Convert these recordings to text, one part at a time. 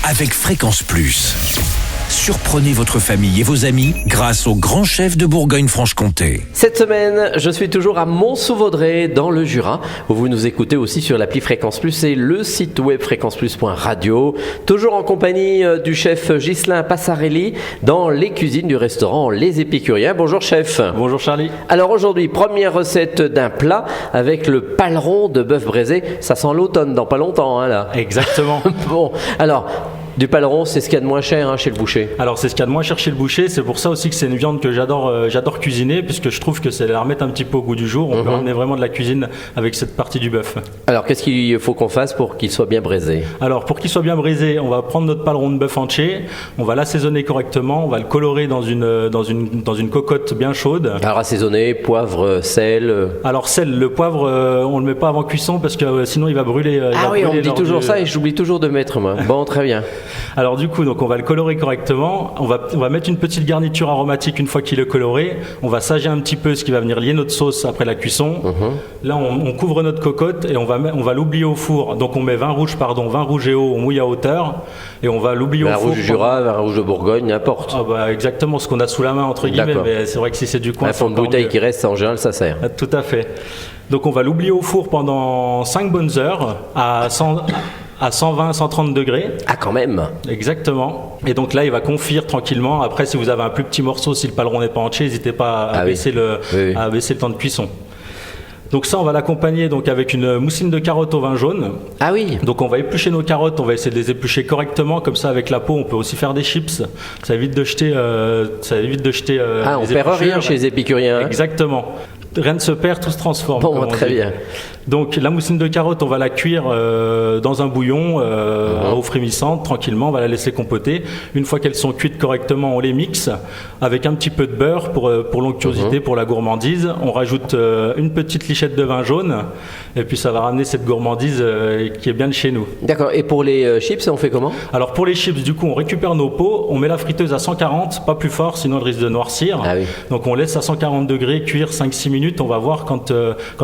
avec Fréquence Plus. Surprenez votre famille et vos amis grâce au grand chef de Bourgogne-Franche-Comté. Cette semaine, je suis toujours à Mont-sous-Vaudrey dans le Jura, où vous nous écoutez aussi sur l'appli Fréquence Plus et le site web fréquenceplus.radio. Toujours en compagnie du chef Ghislain Passarelli dans les cuisines du restaurant Les Épicuriens. Bonjour chef. Bonjour Charlie. Alors aujourd'hui, première recette d'un plat avec le paleron de bœuf braisé. Ça sent l'automne dans pas longtemps là. Exactement. Bon, alors... Du paleron, c'est ce qu'il y a de moins cher chez le boucher. Alors c'est ce qu'il y a de moins cher chez le boucher, c'est pour ça aussi que c'est une viande que j'adore cuisiner, puisque je trouve que c'est la remettre un petit peu au goût du jour. On peut ramener vraiment de la cuisine avec cette partie du bœuf. Alors qu'est-ce qu'il faut qu'on fasse pour qu'il soit bien braisé? Alors pour qu'il soit bien braisé, on va prendre notre paleron de bœuf entier, on va l'assaisonner correctement, on va le colorer dans une cocotte bien chaude. Alors assaisonner, poivre, sel. Alors sel, le poivre, on le met pas avant cuisson parce que sinon il va brûler. On me dit toujours ça et j'oublie toujours de mettre moi. Bon, très bien. Alors du coup, donc on va le colorer correctement. On va mettre une petite garniture aromatique une fois qu'il est coloré. On va sager un petit peu ce qui va venir lier notre sauce après la cuisson. Là, on couvre notre cocotte et on va l'oublier au four. Donc on met vin rouge et eau, on mouille à hauteur et on va l'oublier au four. Vin rouge du Jura, vin rouge de Bourgogne, n'importe. Exactement ce qu'on a sous la main entre guillemets. D'accord. Mais c'est vrai que si c'est du coin, un fond de bouteille qui reste, en général, ça sert. Tout à fait. Donc on va l'oublier au four pendant 5 bonnes heures à 120-130 degrés. Ah quand même. Exactement. Et donc là, il va confire tranquillement. Après, si vous avez un plus petit morceau, si le paleron n'est pas entier, n'hésitez pas à baisser le temps de cuisson. Donc ça, on va l'accompagner donc avec une moussine de carottes au vin jaune. Ah oui. Donc on va éplucher nos carottes, on va essayer de les éplucher correctement, comme ça avec la peau, on peut aussi faire des chips. Ça évite de jeter. On perd rien chez les épicuriens. Exactement. Rien ne se perd, tout se transforme. Bon, très bien. Donc la moussine de carotte, on va la cuire dans un bouillon à eau frémissante, tranquillement, on va la laisser compoter. Une fois qu'elles sont cuites correctement, on les mixe avec un petit peu de beurre pour l'onctuosité, pour la gourmandise. On rajoute une petite lichette de vin jaune et puis ça va ramener cette gourmandise qui est bien de chez nous. D'accord, et pour les chips, on fait comment? Alors pour les chips, du coup, on récupère nos pots, on met la friteuse à 140, pas plus fort, sinon elle risque de noircir. Ah oui. Donc on laisse à 140 degrés cuire 5-6 minutes. On va voir quand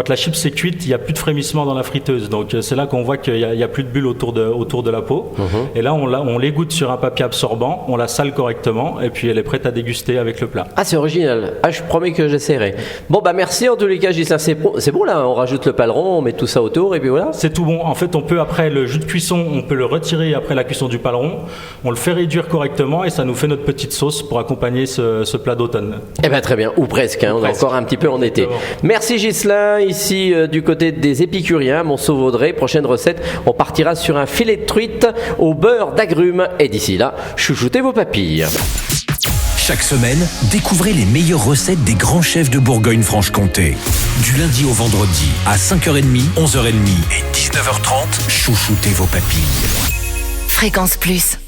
la chips est cuite, il n'y a plus de frémissement dans la friteuse. Donc c'est là qu'on voit qu'il n'y a plus de bulles autour de la peau. Et là, on l'égoutte sur un papier absorbant, on la sale correctement et puis elle est prête à déguster avec le plat. Ah, c'est original. Ah, je promets que j'essaierai. Bon, merci en tous les cas, Ghislain. C'est bon là, on rajoute le paleron, on met tout ça autour et puis voilà. C'est tout bon. En fait, on peut après le jus de cuisson, on peut le retirer après la cuisson du paleron. On le fait réduire correctement et ça nous fait notre petite sauce pour accompagner ce plat d'automne. Eh bien très bien, ou presque, on est encore un petit peu en été. Merci Ghislain, ici du côté des Épicuriens, Mont-sous-Vaudrey. Prochaine recette, on partira sur un filet de truite au beurre d'agrumes. Et d'ici là, chouchoutez vos papilles. Chaque semaine, découvrez les meilleures recettes des grands chefs de Bourgogne-Franche-Comté. Du lundi au vendredi, à 5h30, 11h30 et 19h30, chouchoutez vos papilles. Fréquence Plus.